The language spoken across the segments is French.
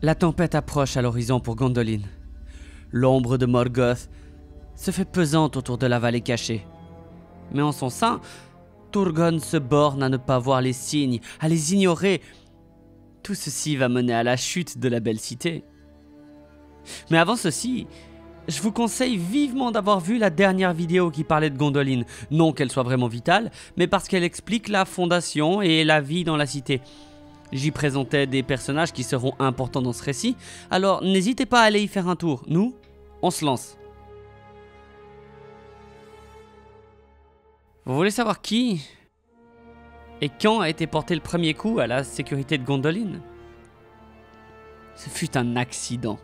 La tempête approche à l'horizon pour Gondolin. L'ombre de Morgoth se fait pesante autour de la vallée cachée. Mais en son sein, Turgon se borne à ne pas voir les signes, à les ignorer. Tout ceci va mener à la chute de la belle cité. Mais avant ceci, je vous conseille vivement d'avoir vu la dernière vidéo qui parlait de Gondolin. Non qu'elle soit vraiment vitale, mais parce qu'elle explique la fondation et la vie dans la cité. J'y présentais des personnages qui seront importants dans ce récit, alors n'hésitez pas à aller y faire un tour. Nous, on se lance. Vous voulez savoir qui et quand a été porté le premier coup à la sécurité de Gondolin? Ce fut un accident.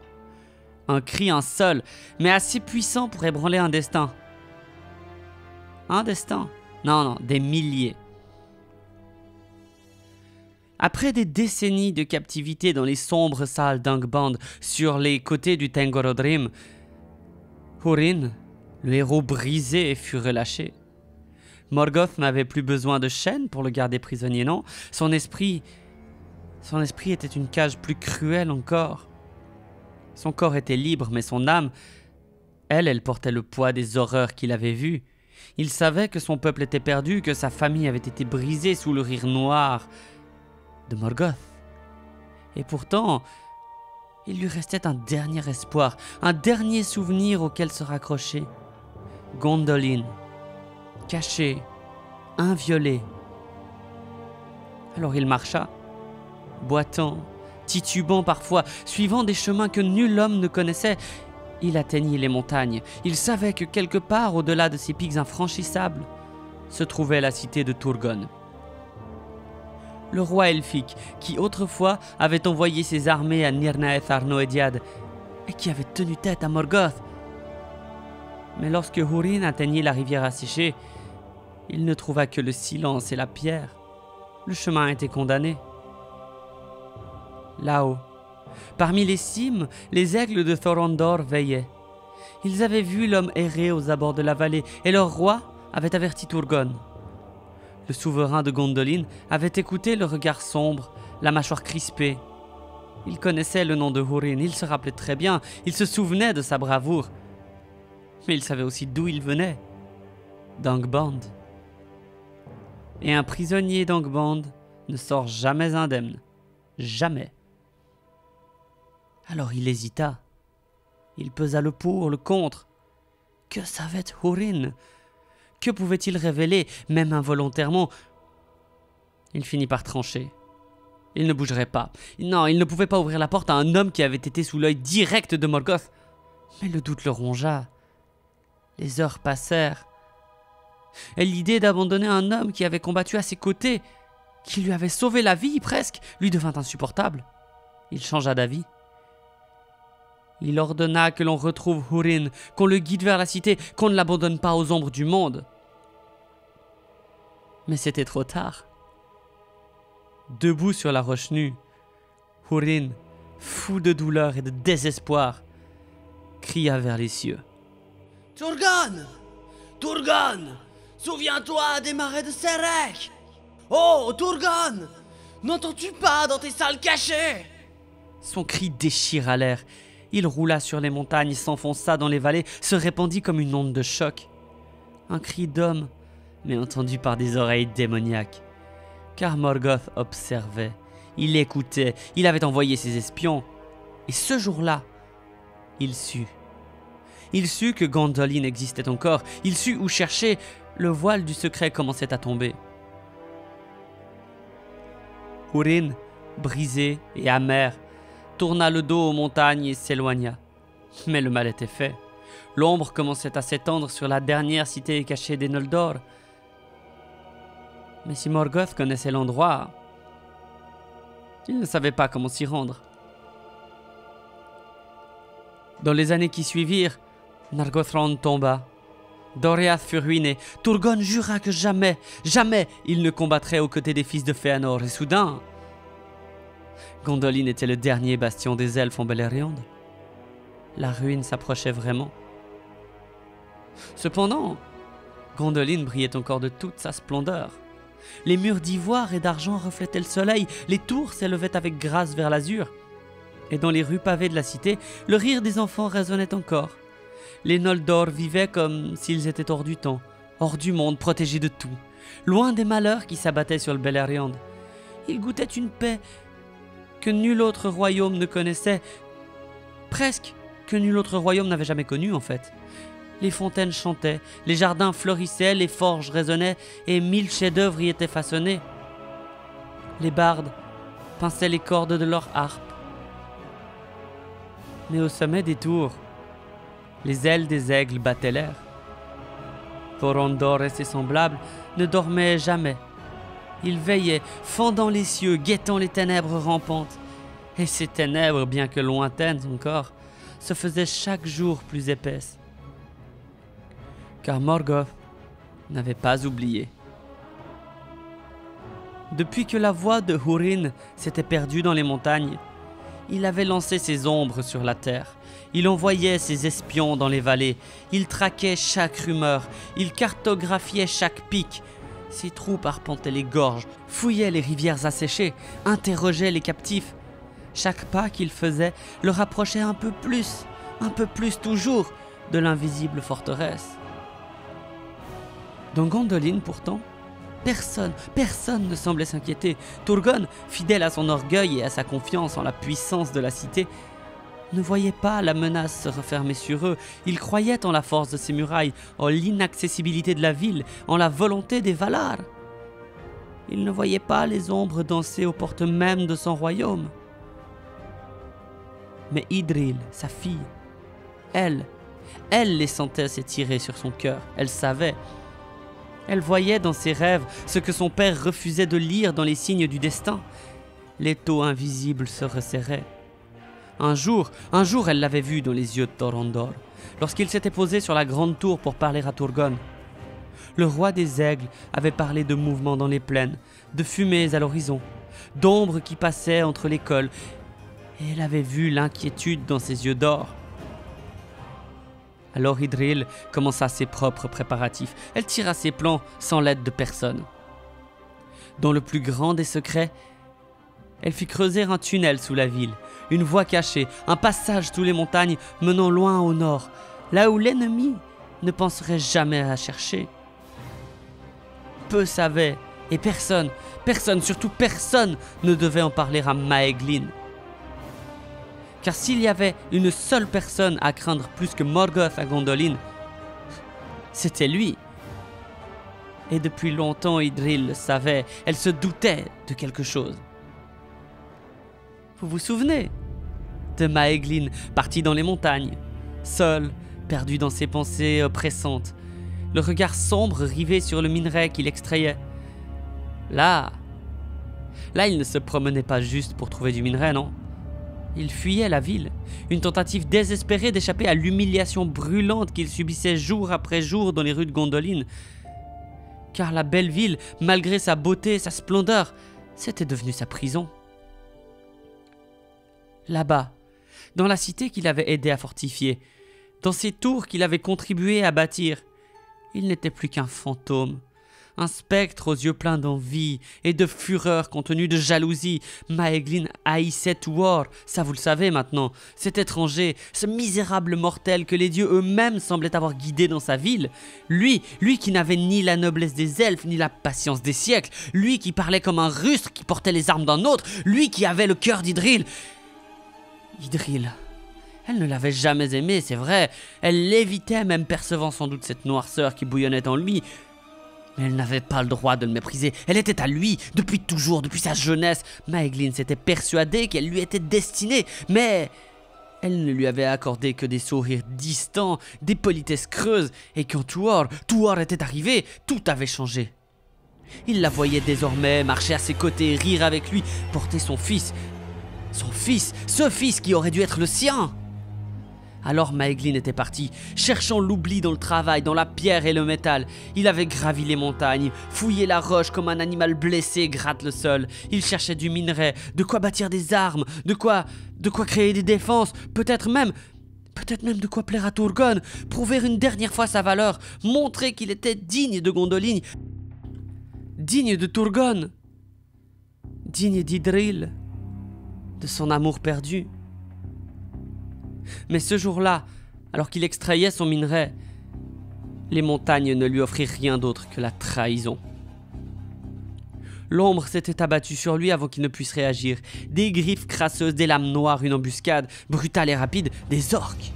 Un cri, un seul, mais assez puissant pour ébranler un destin. Un destin? Non, des milliers. Après des décennies de captivité dans les sombres salles d'Angband sur les côtés du Tengorothrim, Húrin, le héros brisé, fut relâché. Morgoth n'avait plus besoin de chaînes pour le garder prisonnier, non. Son esprit était une cage plus cruelle encore. Son corps était libre, mais son âme, elle portait le poids des horreurs qu'il avait vues. Il savait que son peuple était perdu, que sa famille avait été brisée sous le rire noir de Morgoth. Et pourtant, il lui restait un dernier espoir, un dernier souvenir auquel se raccrocher. Gondolin, caché, inviolé. Alors il marcha, boitant, titubant parfois, suivant des chemins que nul homme ne connaissait. Il atteignit les montagnes. Il savait que quelque part, au-delà de ces pics infranchissables, se trouvait la cité de Turgon. Le roi elfique, qui autrefois avait envoyé ses armées à Nirnaeth Arnoediad et qui avait tenu tête à Morgoth. Mais lorsque Húrin atteignit la rivière asséchée, il ne trouva que le silence et la pierre. Le chemin était condamné. Là-haut, parmi les cimes, les aigles de Thorondor veillaient. Ils avaient vu l'homme errer aux abords de la vallée et leur roi avait averti Turgon. Le souverain de Gondolin avait écouté le regard sombre, la mâchoire crispée. Il connaissait le nom de Húrin, il se rappelait très bien, il se souvenait de sa bravoure. Mais il savait aussi d'où il venait, d'Angband. Et un prisonnier d'Angband ne sort jamais indemne. Jamais. Alors il hésita. Il pesa le pour, le contre. Que savait Húrin? Que pouvait-il révéler, même involontairement? Il finit par trancher. Il ne bougerait pas. Non, il ne pouvait pas ouvrir la porte à un homme qui avait été sous l'œil direct de Morgoth. Mais le doute le rongea. Les heures passèrent. Et l'idée d'abandonner un homme qui avait combattu à ses côtés, qui lui avait sauvé la vie presque, lui devint insupportable. Il changea d'avis. Il ordonna que l'on retrouve Húrin, qu'on le guide vers la cité, qu'on ne l'abandonne pas aux ombres du monde. Mais c'était trop tard. Debout sur la roche nue, Húrin, fou de douleur et de désespoir, cria vers les cieux. « Turgon! Turgon! Souviens-toi des marais de Serech! Oh, Turgon! N'entends-tu pas dans tes salles cachées ?» Son cri déchira l'air. Il roula sur les montagnes, s'enfonça dans les vallées, se répandit comme une onde de choc. Un cri d'homme, mais entendu par des oreilles démoniaques. Car Morgoth observait, il écoutait, il avait envoyé ses espions. Et ce jour-là, il sut. Il sut que Gondolin existait encore, il sut où chercher, le voile du secret commençait à tomber. Húrin, brisé et amer, tourna le dos aux montagnes et s'éloigna. Mais le mal était fait. L'ombre commençait à s'étendre sur la dernière cité cachée des Noldor. Mais si Morgoth connaissait l'endroit, il ne savait pas comment s'y rendre. Dans les années qui suivirent, Nargothrond tomba. Doriath fut ruiné. Turgon jura que jamais, jamais il ne combattrait aux côtés des fils de Fëanor. Et soudain, Gondolin était le dernier bastion des elfes en Beleriand. La ruine s'approchait vraiment. Cependant, Gondolin brillait encore de toute sa splendeur. Les murs d'ivoire et d'argent reflétaient le soleil, les tours s'élevaient avec grâce vers l'azur. Et dans les rues pavées de la cité, le rire des enfants résonnait encore. Les Noldor vivaient comme s'ils étaient hors du temps, hors du monde, protégés de tout, loin des malheurs qui s'abattaient sur le Beleriand. Ils goûtaient une paix que nul autre royaume ne connaissait, presque que nul autre royaume n'avait jamais connu en fait. Les fontaines chantaient, les jardins fleurissaient, les forges résonnaient et 1000 chefs-d'œuvre y étaient façonnés. Les bardes pinçaient les cordes de leurs harpes. Mais au sommet des tours, les ailes des aigles battaient l'air. Thorondor et ses semblables ne dormaient jamais. Ils veillaient, fendant les cieux, guettant les ténèbres rampantes. Et ces ténèbres, bien que lointaines encore, se faisaient chaque jour plus épaisses. Car Morgoth n'avait pas oublié. Depuis que la voix de Húrin s'était perdue dans les montagnes, il avait lancé ses ombres sur la terre. Il envoyait ses espions dans les vallées. Il traquait chaque rumeur. Il cartographiait chaque pic. Ses troupes arpentaient les gorges, fouillaient les rivières asséchées, interrogeaient les captifs. Chaque pas qu'il faisait le rapprochait un peu plus toujours, de l'invisible forteresse. Dans Gondolin, pourtant, personne ne semblait s'inquiéter. Turgon, fidèle à son orgueil et à sa confiance en la puissance de la cité, ne voyait pas la menace se refermer sur eux. Il croyait en la force de ses murailles, en l'inaccessibilité de la ville, en la volonté des Valar. Il ne voyait pas les ombres danser aux portes mêmes de son royaume. Mais Idril, sa fille, elle les sentait s'étirer sur son cœur. Elle savait. Elle voyait dans ses rêves ce que son père refusait de lire dans les signes du destin. L'étau invisible se resserrait. Un jour, elle l'avait vu dans les yeux de Thorondor, lorsqu'il s'était posé sur la grande tour pour parler à Turgon. Le roi des aigles avait parlé de mouvements dans les plaines, de fumées à l'horizon, d'ombres qui passaient entre les cols, et elle avait vu l'inquiétude dans ses yeux d'or. Alors Idril commença ses propres préparatifs. Elle tira ses plans sans l'aide de personne. Dans le plus grand des secrets, elle fit creuser un tunnel sous la ville, une voie cachée, un passage sous les montagnes menant loin au nord, là où l'ennemi ne penserait jamais à chercher. Peu savaient, et personne, surtout personne, ne devait en parler à Maeglin. Car s'il y avait une seule personne à craindre plus que Morgoth à Gondolin, c'était lui. Et depuis longtemps, Idril le savait, elle se doutait de quelque chose. Vous vous souvenez de Maeglin, partie dans les montagnes, seule, perdue dans ses pensées oppressantes, le regard sombre rivé sur le minerai qu'il extrayait. Là, il ne se promenait pas juste pour trouver du minerai, non. Il fuyait la ville, une tentative désespérée d'échapper à l'humiliation brûlante qu'il subissait jour après jour dans les rues de Gondolin. Car la belle ville, malgré sa beauté, sa splendeur, c'était devenu sa prison. Là-bas, dans la cité qu'il avait aidé à fortifier, dans ces tours qu'il avait contribué à bâtir, il n'était plus qu'un fantôme. Un spectre aux yeux pleins d'envie et de fureur contenue de jalousie. Maeglin haïssait Tuor, ça vous le savez maintenant. Cet étranger, ce misérable mortel que les dieux eux-mêmes semblaient avoir guidé dans sa ville. Lui qui n'avait ni la noblesse des elfes, ni la patience des siècles. Lui qui parlait comme un rustre qui portait les armes d'un autre. Lui qui avait le cœur d'Idril. Idril, elle ne l'avait jamais aimé, c'est vrai. Elle l'évitait, même percevant sans doute cette noirceur qui bouillonnait en lui. Mais elle n'avait pas le droit de le mépriser. Elle était à lui, depuis toujours, depuis sa jeunesse. Maeglin s'était persuadée qu'elle lui était destinée, mais elle ne lui avait accordé que des sourires distants, des politesses creuses, et quand Tuor était arrivé, tout avait changé. Il la voyait désormais marcher à ses côtés, rire avec lui, porter son fils, ce fils qui aurait dû être le sien. Alors Maeglin était parti, cherchant l'oubli dans le travail, dans la pierre et le métal. Il avait gravi les montagnes, fouillé la roche comme un animal blessé gratte le sol. Il cherchait du minerai, de quoi bâtir des armes, de quoi créer des défenses, peut-être même de quoi plaire à Turgon, prouver une dernière fois sa valeur, montrer qu'il était digne de Gondolin, digne de Turgon, digne d'Idril, de son amour perdu. Mais ce jour-là, alors qu'il extrayait son minerai, les montagnes ne lui offrirent rien d'autre que la trahison. L'ombre s'était abattue sur lui avant qu'il ne puisse réagir. Des griffes crasseuses, des lames noires, une embuscade, brutale et rapide, des orques.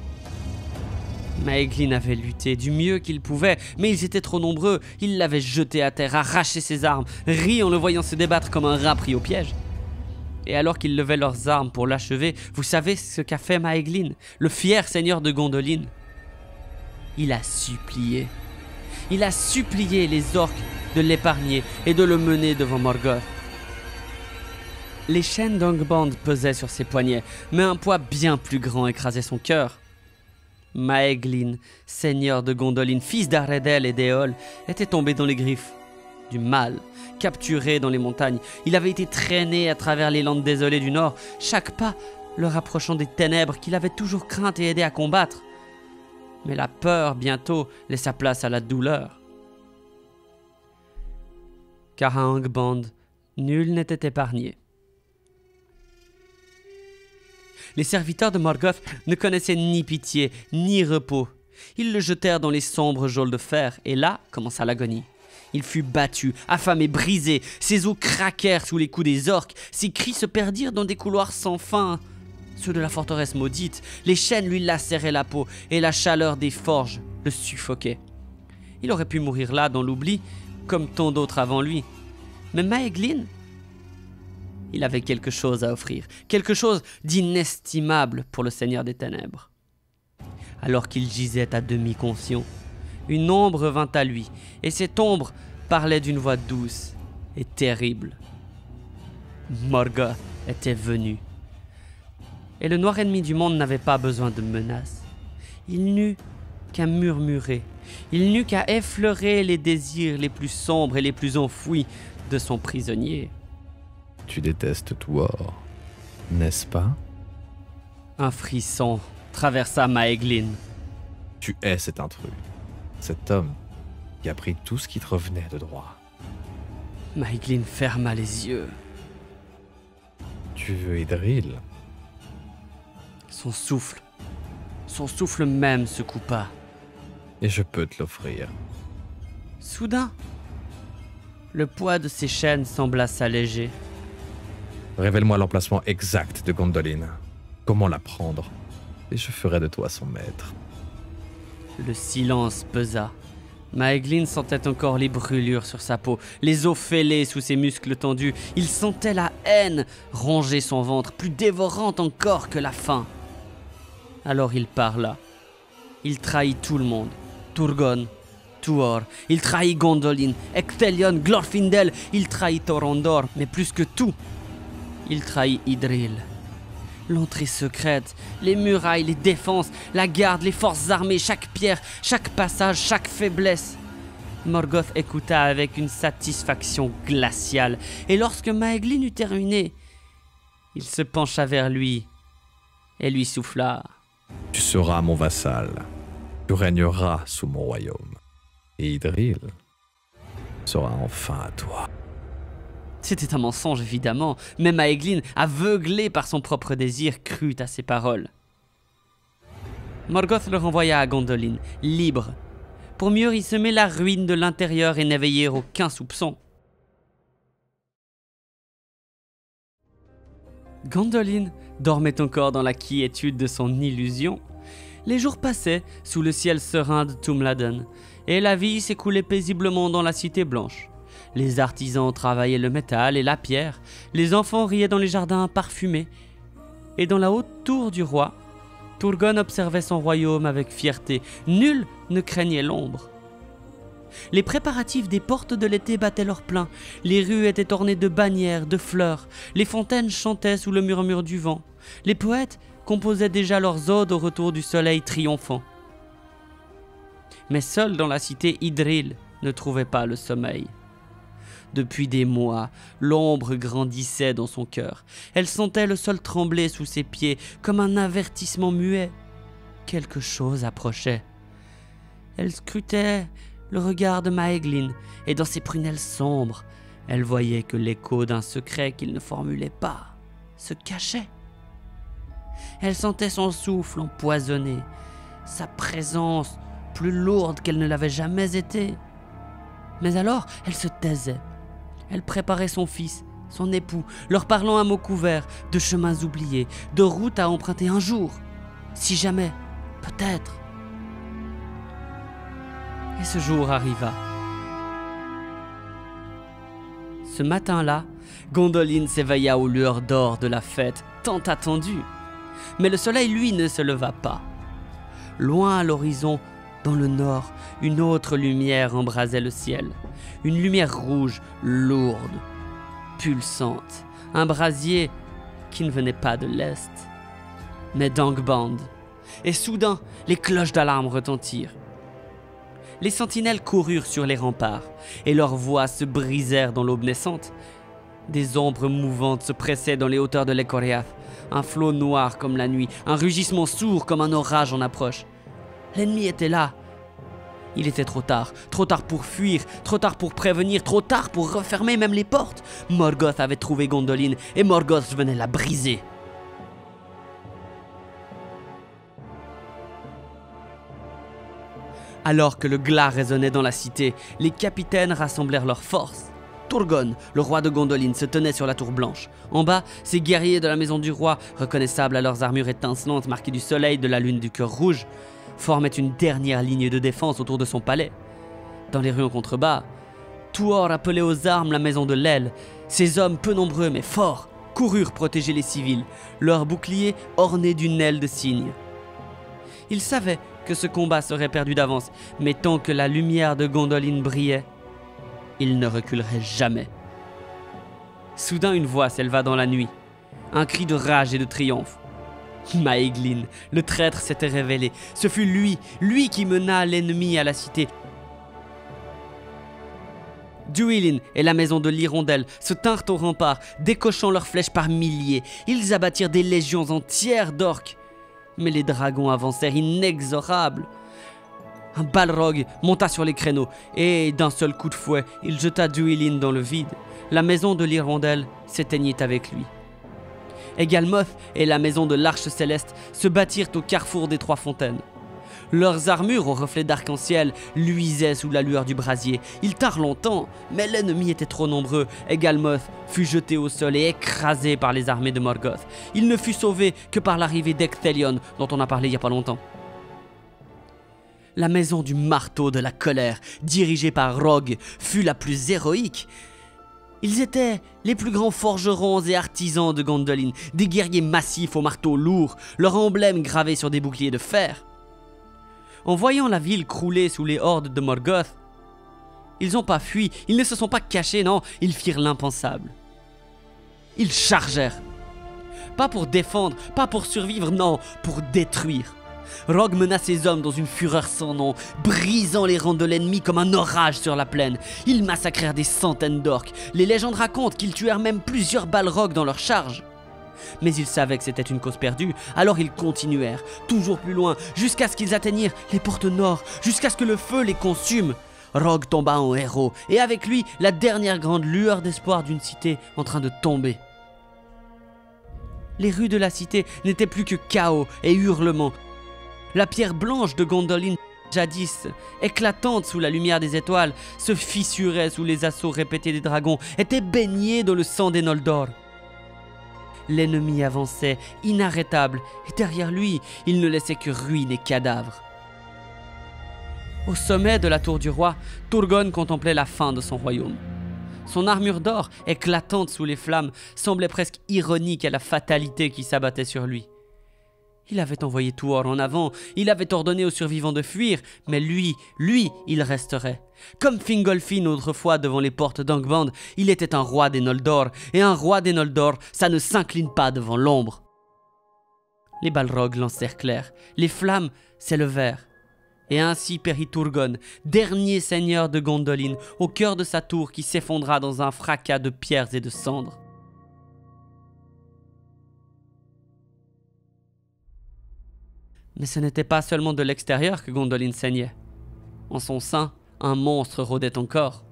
Maeglin avait lutté du mieux qu'il pouvait, mais ils étaient trop nombreux. Il l'avait jeté à terre, arraché ses armes, ri en le voyant se débattre comme un rat pris au piège. Et alors qu'ils levaient leurs armes pour l'achever, vous savez ce qu'a fait Maeglin, le fier seigneur de Gondolin? Il a supplié. Il a supplié les orques de l'épargner et de le mener devant Morgoth. Les chaînes d'Angband pesaient sur ses poignets, mais un poids bien plus grand écrasait son cœur. Maeglin, seigneur de Gondolin, fils d'Aredel et d'Éole, était tombé dans les griffes du mal, capturé dans les montagnes. Il avait été traîné à travers les landes désolées du nord, chaque pas le rapprochant des ténèbres qu'il avait toujours craintes et aidé à combattre. Mais la peur, bientôt, laissa place à la douleur. Car à Angband, nul n'était épargné. Les serviteurs de Morgoth ne connaissaient ni pitié, ni repos. Ils le jetèrent dans les sombres geôles de fer, et là commença l'agonie. Il fut battu, affamé, brisé, ses os craquèrent sous les coups des orques, ses cris se perdirent dans des couloirs sans fin. Ceux de la forteresse maudite, les chaînes lui lacéraient la peau, et la chaleur des forges le suffoquait. Il aurait pu mourir là, dans l'oubli, comme tant d'autres avant lui. Mais Maeglin, il avait quelque chose à offrir, quelque chose d'inestimable pour le Seigneur des Ténèbres. Alors qu'il gisait à demi conscient, une ombre vint à lui, et cette ombre parlait d'une voix douce et terrible. Morgoth était venu. Et le noir ennemi du monde n'avait pas besoin de menaces. Il n'eut qu'à murmurer, il n'eut qu'à effleurer les désirs les plus sombres et les plus enfouis de son prisonnier. Tu détestes Tuor, n'est-ce pas? Un frisson traversa Maeglin. Tu hais cet intrus, cet homme qui a pris tout ce qui te revenait de droit. Maeglin ferma les yeux. Tu veux Idril? Son souffle même se coupa. Et je peux te l'offrir. Soudain, le poids de ses chaînes sembla s'alléger. Révèle-moi l'emplacement exact de Gondolin. Comment la prendre? Et je ferai de toi son maître. Le silence pesa. Maeglin sentait encore les brûlures sur sa peau, les os fêlés sous ses muscles tendus. Il sentait la haine ronger son ventre, plus dévorante encore que la faim. Alors il parla. Il trahit tout le monde. Turgon, Tuor, il trahit Gondolin, Ecthelion, Glorfindel, il trahit Thorondor, mais plus que tout, il trahit Idril. L'entrée secrète, les murailles, les défenses, la garde, les forces armées, chaque pierre, chaque passage, chaque faiblesse. Morgoth écouta avec une satisfaction glaciale, et lorsque Maeglin eut terminé, il se pencha vers lui et lui souffla. Tu seras mon vassal. Tu régneras sous mon royaume. Et Idril sera enfin à toi. C'était un mensonge, évidemment, mais Maeglin, aveuglé par son propre désir, crut à ses paroles. Morgoth le renvoya à Gondolin, libre, pour mieux y semer la ruine de l'intérieur et n'éveiller aucun soupçon. Gondolin dormait encore dans la quiétude de son illusion. Les jours passaient sous le ciel serein de Tumladen, et la vie s'écoulait paisiblement dans la cité blanche. Les artisans travaillaient le métal et la pierre, les enfants riaient dans les jardins parfumés, et dans la haute tour du roi, Turgon observait son royaume avec fierté. Nul ne craignait l'ombre. Les préparatifs des portes de l'été battaient leur plein, les rues étaient ornées de bannières, de fleurs, les fontaines chantaient sous le murmure du vent, les poètes composaient déjà leurs odes au retour du soleil triomphant. Mais seul dans la cité, Idril ne trouvait pas le sommeil. Depuis des mois, l'ombre grandissait dans son cœur. Elle sentait le sol trembler sous ses pieds, comme un avertissement muet. Quelque chose approchait. Elle scrutait le regard de Maeglin, et dans ses prunelles sombres, elle voyait que l'écho d'un secret qu'il ne formulait pas se cachait. Elle sentait son souffle empoisonné, sa présence plus lourde qu'elle ne l'avait jamais été. Mais alors, elle se taisait. Elle préparait son fils, son époux, leur parlant à mots couverts de chemins oubliés, de routes à emprunter un jour. Si jamais, peut-être. Et ce jour arriva. Ce matin-là, Gondolin s'éveilla aux lueurs d'or de la fête tant attendue. Mais le soleil, lui, ne se leva pas. Loin à l'horizon, dans le nord, une autre lumière embrasait le ciel. Une lumière rouge, lourde, pulsante. Un brasier qui ne venait pas de l'est, mais d'Angband. Et soudain, les cloches d'alarme retentirent. Les sentinelles coururent sur les remparts, et leurs voix se brisèrent dans l'aube naissante. Des ombres mouvantes se pressaient dans les hauteurs de l'Ekoriath, un flot noir comme la nuit, un rugissement sourd comme un orage en approche. L'ennemi était là. Il était trop tard pour fuir, trop tard pour prévenir, trop tard pour refermer même les portes. Morgoth avait trouvé Gondolin, et Morgoth venait la briser. Alors que le glas résonnait dans la cité, les capitaines rassemblèrent leurs forces. Turgon, le roi de Gondolin, se tenait sur la tour blanche. En bas, ces guerriers de la maison du roi, reconnaissables à leurs armures étincelantes marquées du soleil de la lune du cœur rouge, formaient une dernière ligne de défense autour de son palais. Dans les rues en contrebas, Tuor appelait aux armes la maison de l'aile. Ces hommes, peu nombreux mais forts, coururent protéger les civils, leurs boucliers ornés d'une aile de cygne. Ils savaient que ce combat serait perdu d'avance, mais tant que la lumière de Gondolin brillait, ils ne reculeraient jamais. Soudain, une voix s'éleva dans la nuit, un cri de rage et de triomphe. Maeglin, le traître s'était révélé. Ce fut lui qui mena l'ennemi à la cité. Duilin et la maison de l'Hirondelle se tinrent au rempart, décochant leurs flèches par milliers. Ils abattirent des légions entières d'orques. Mais les dragons avancèrent inexorables. Un balrog monta sur les créneaux et, d'un seul coup de fouet, il jeta Duilin dans le vide. La maison de l'Hirondelle s'éteignit avec lui. Egalmoth et la maison de l'Arche Céleste se battirent au carrefour des Trois Fontaines. Leurs armures aux reflets d'arc-en-ciel luisaient sous la lueur du brasier. Ils tinrent longtemps, mais l'ennemi était trop nombreux. Egalmoth fut jeté au sol et écrasé par les armées de Morgoth. Il ne fut sauvé que par l'arrivée d'Ecthelion, dont on a parlé il n'y a pas longtemps. La maison du marteau de la colère, dirigée par Rogue, fut la plus héroïque. Ils étaient les plus grands forgerons et artisans de Gondolin, des guerriers massifs aux marteaux lourds, leur emblème gravé sur des boucliers de fer. En voyant la ville crouler sous les hordes de Morgoth, ils n'ont pas fui, ils ne se sont pas cachés, non, ils firent l'impensable. Ils chargèrent. Pas pour défendre, pas pour survivre, non, pour détruire. Rogue mena ses hommes dans une fureur sans nom, brisant les rangs de l'ennemi comme un orage sur la plaine. Ils massacrèrent des centaines d'orques. Les légendes racontent qu'ils tuèrent même plusieurs balrogs dans leur charge. Mais ils savaient que c'était une cause perdue, alors ils continuèrent, toujours plus loin, jusqu'à ce qu'ils atteignirent les portes nord, jusqu'à ce que le feu les consume. Rogue tomba en héros, et avec lui, la dernière grande lueur d'espoir d'une cité en train de tomber. Les rues de la cité n'étaient plus que chaos et hurlements. La pierre blanche de Gondolin, jadis éclatante sous la lumière des étoiles, se fissurait sous les assauts répétés des dragons, était baignée dans le sang des Noldor. L'ennemi avançait, inarrêtable, et derrière lui, il ne laissait que ruines et cadavres. Au sommet de la tour du roi, Turgon contemplait la fin de son royaume. Son armure d'or, éclatante sous les flammes, semblait presque ironique à la fatalité qui s'abattait sur lui. Il avait envoyé Tuor en avant, il avait ordonné aux survivants de fuir, mais lui, il resterait. Comme Fingolfin autrefois devant les portes d'Angband, il était un roi des Noldor, et un roi des Noldor, ça ne s'incline pas devant l'ombre. Les balrogs l'encerclèrent, les flammes s'élevèrent. Et ainsi périt Turgon, dernier seigneur de Gondolin, au cœur de sa tour qui s'effondra dans un fracas de pierres et de cendres. Mais ce n'était pas seulement de l'extérieur que Gondolin saignait. En son sein, un monstre rôdait encore.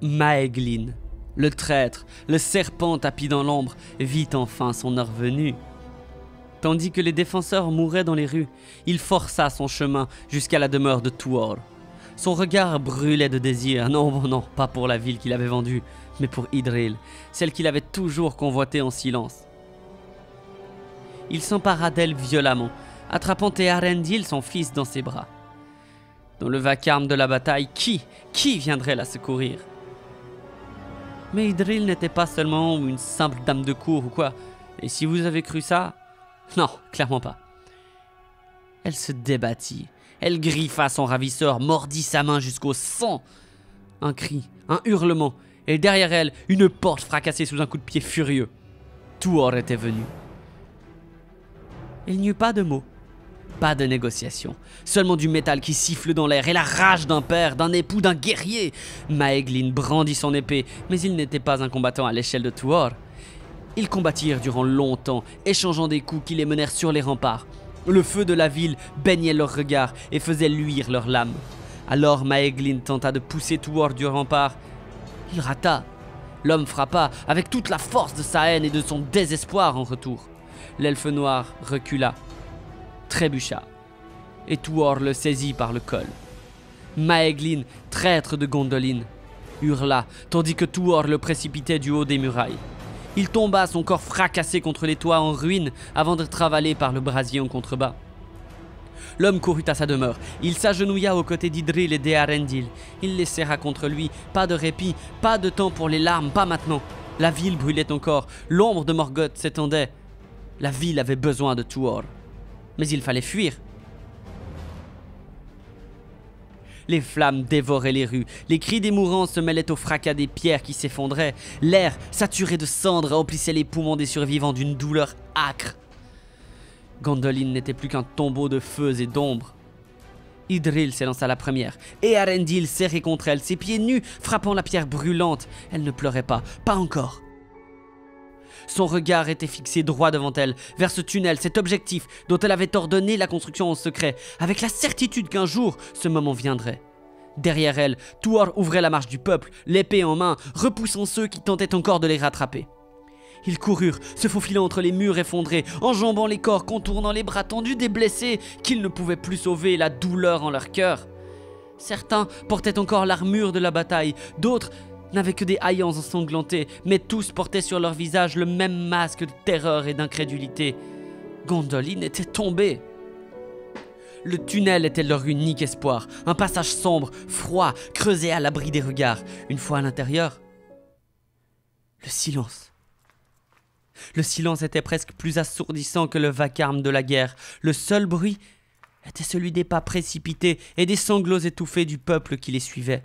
Maeglin, le traître, le serpent tapi dans l'ombre, vit enfin son heure venue. Tandis que les défenseurs mouraient dans les rues, il força son chemin jusqu'à la demeure de Tuor. Son regard brûlait de désir, non, pas pour la ville qu'il avait vendue, mais pour Idril, celle qu'il avait toujours convoitée en silence. Il s'empara d'elle violemment, attrapant Eärendil, son fils, dans ses bras. Dans le vacarme de la bataille, qui viendrait la secourir? Mais Idril n'était pas seulement une simple dame de cour ou quoi, et si vous avez cru ça, non, clairement pas. Elle se débattit, elle griffa son ravisseur, mordit sa main jusqu'au sang. Un cri, un hurlement, et derrière elle, une porte fracassée sous un coup de pied furieux. Tuor était venu. Il n'y eut pas de mots, pas de négociation, seulement du métal qui siffle dans l'air et la rage d'un père, d'un époux, d'un guerrier. Maeglin brandit son épée, mais il n'était pas un combattant à l'échelle de Tuor. Ils combattirent durant longtemps, échangeant des coups qui les menèrent sur les remparts. Le feu de la ville baignait leurs regards et faisait luire leurs lames. Alors Maeglin tenta de pousser Tuor du rempart. Il rata. L'homme frappa avec toute la force de sa haine et de son désespoir en retour. L'elfe noir recula, trébucha, et Tuor le saisit par le col. Maeglin, traître de Gondolin, hurla, tandis que Tuor le précipitait du haut des murailles. Il tomba, son corps fracassé contre les toits en ruine, avant d'être avalé par le brasier en contrebas. L'homme courut à sa demeure. Il s'agenouilla aux côtés d'Idril et d'Eärendil. Il les serra contre lui. Pas de répit, pas de temps pour les larmes, pas maintenant. La ville brûlait encore. L'ombre de Morgoth s'étendait. La ville avait besoin de Tuor. Mais il fallait fuir. Les flammes dévoraient les rues, les cris des mourants se mêlaient au fracas des pierres qui s'effondraient, l'air, saturé de cendres, emplissait les poumons des survivants d'une douleur âcre. Gondolin n'était plus qu'un tombeau de feux et d'ombres. Idril s'élança la première, et Eärendil serré contre elle, ses pieds nus frappant la pierre brûlante. Elle ne pleurait pas encore. Son regard était fixé droit devant elle, vers ce tunnel, cet objectif dont elle avait ordonné la construction en secret, avec la certitude qu'un jour, ce moment viendrait. Derrière elle, Tuor ouvrait la marche du peuple, l'épée en main, repoussant ceux qui tentaient encore de les rattraper. Ils coururent, se faufilant entre les murs effondrés, enjambant les corps, contournant les bras tendus des blessés qu'ils ne pouvaient plus sauver, la douleur en leur cœur. Certains portaient encore l'armure de la bataille, d'autres n'avaient que des haillons ensanglantés, mais tous portaient sur leur visage le même masque de terreur et d'incrédulité. Gondolin était tombée. Le tunnel était leur unique espoir, un passage sombre, froid, creusé à l'abri des regards. Une fois à l'intérieur, le silence. Le silence était presque plus assourdissant que le vacarme de la guerre. Le seul bruit était celui des pas précipités et des sanglots étouffés du peuple qui les suivait.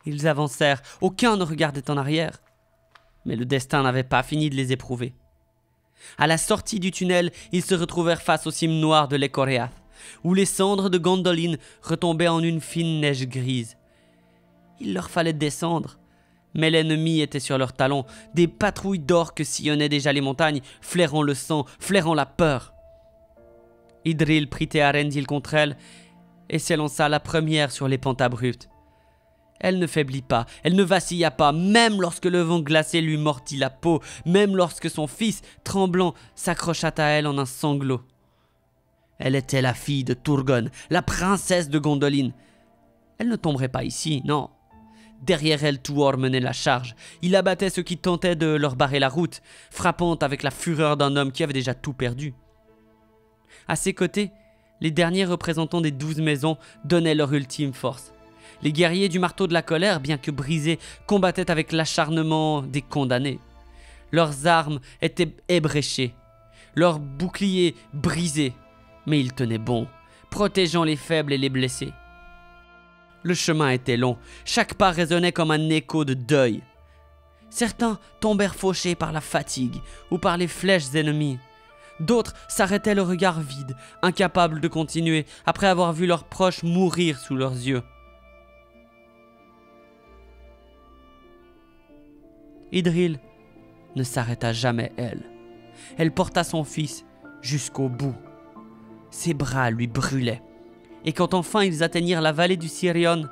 Ils avancèrent, aucun ne regardait en arrière. Mais le destin n'avait pas fini de les éprouver. À la sortie du tunnel, ils se retrouvèrent face aux cimes noires de l'Ecoreath, où les cendres de Gondolin retombaient en une fine neige grise. Il leur fallait descendre, mais l'ennemi était sur leurs talons. Des patrouilles d'orques sillonnaient déjà les montagnes, flairant le sang, flairant la peur. Idril prit Eärendil contre elle et s'élança la première sur les pentes abruptes. Elle ne faiblit pas, elle ne vacilla pas, même lorsque le vent glacé lui mordit la peau, même lorsque son fils, tremblant, s'accrocha à elle en un sanglot. Elle était la fille de Turgon, la princesse de Gondolin. Elle ne tomberait pas ici, non. Derrière elle, Tuor menait la charge. Il abattait ceux qui tentaient de leur barrer la route, frappant avec la fureur d'un homme qui avait déjà tout perdu. À ses côtés, les derniers représentants des 12 maisons donnaient leur ultime force. Les guerriers du marteau de la colère, bien que brisés, combattaient avec l'acharnement des condamnés. Leurs armes étaient ébréchées, leurs boucliers brisés, mais ils tenaient bon, protégeant les faibles et les blessés. Le chemin était long, chaque pas résonnait comme un écho de deuil. Certains tombèrent fauchés par la fatigue ou par les flèches ennemies. D'autres s'arrêtaient le regard vide, incapables de continuer après avoir vu leurs proches mourir sous leurs yeux. Idril ne s'arrêta jamais, elle. Elle porta son fils jusqu'au bout. Ses bras lui brûlaient. Et quand enfin ils atteignirent la vallée du Sirion,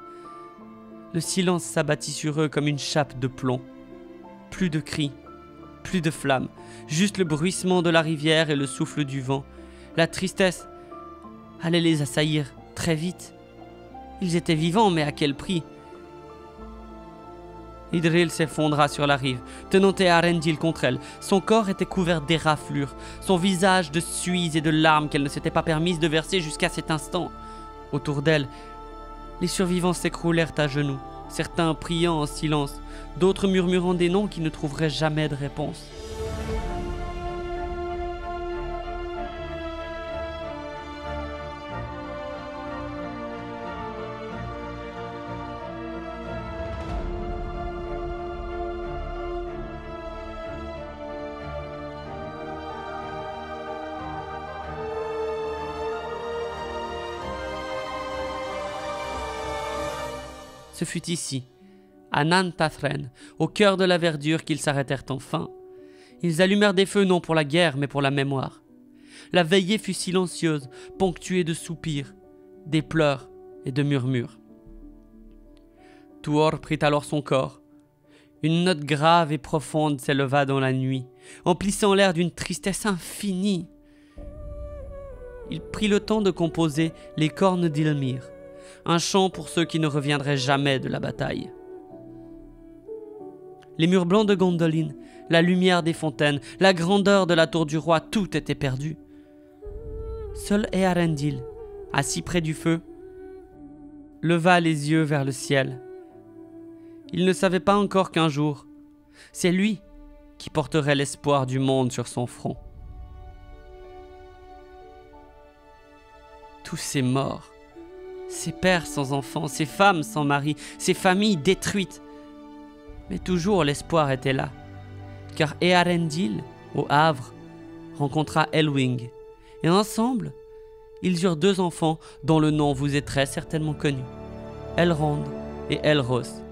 le silence s'abattit sur eux comme une chape de plomb. Plus de cris, plus de flammes, juste le bruissement de la rivière et le souffle du vent. La tristesse allait les assaillir très vite. Ils étaient vivants, mais à quel prix? Idril s'effondra sur la rive, tenant Eärendil contre elle. Son corps était couvert d'éraflures, son visage de suie et de larmes qu'elle ne s'était pas permise de verser jusqu'à cet instant. Autour d'elle, les survivants s'écroulèrent à genoux, certains priant en silence, d'autres murmurant des noms qui ne trouveraient jamais de réponse. Ce fut ici, à Nan Tathren, au cœur de la verdure, qu'ils s'arrêtèrent enfin. Ils allumèrent des feux non pour la guerre, mais pour la mémoire. La veillée fut silencieuse, ponctuée de soupirs, des pleurs et de murmures. Tuor prit alors son corps. Une note grave et profonde s'éleva dans la nuit, emplissant l'air d'une tristesse infinie. Il prit le temps de composer les cornes d'Ylmir, un chant pour ceux qui ne reviendraient jamais de la bataille. Les murs blancs de Gondolin, la lumière des fontaines, la grandeur de la tour du roi, tout était perdu. Seul Eärendil, assis près du feu, leva les yeux vers le ciel. Il ne savait pas encore qu'un jour, c'est lui qui porterait l'espoir du monde sur son front. Tous ces morts, ces pères sans enfants, ces femmes sans mari, ces familles détruites. Mais toujours l'espoir était là, car Eärendil, au Havre, rencontra Elwing, et ensemble, ils eurent 2 enfants dont le nom vous est très certainement connu, Elrond et Elros,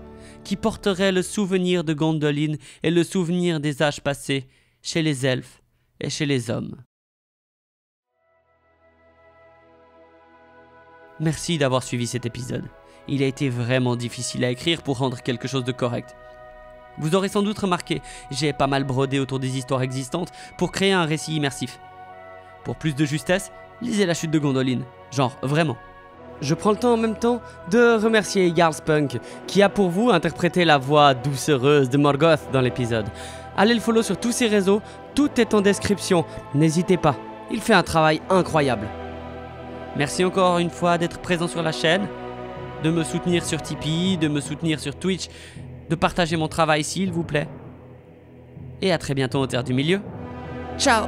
qui porteraient le souvenir de Gondolin et le souvenir des âges passés chez les elfes et chez les hommes. Merci d'avoir suivi cet épisode. Il a été vraiment difficile à écrire pour rendre quelque chose de correct. Vous aurez sans doute remarqué, j'ai pas mal brodé autour des histoires existantes pour créer un récit immersif. Pour plus de justesse, lisez La Chute de Gondolin. Genre, vraiment. Je prends le temps en même temps de remercier Jarl Spunk, qui a pour vous interprété la voix doucereuse de Morgoth dans l'épisode. Allez le follow sur tous ses réseaux, tout est en description, n'hésitez pas, il fait un travail incroyable. Merci encore une fois d'être présent sur la chaîne, de me soutenir sur Tipeee, de me soutenir sur Twitch, de partager mon travail s'il vous plaît. Et à très bientôt en Terre du Milieu. Ciao!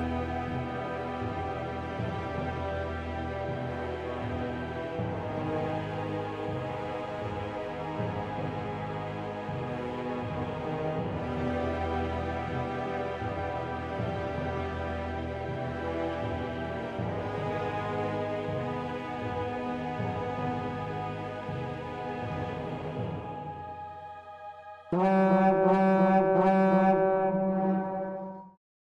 Wow.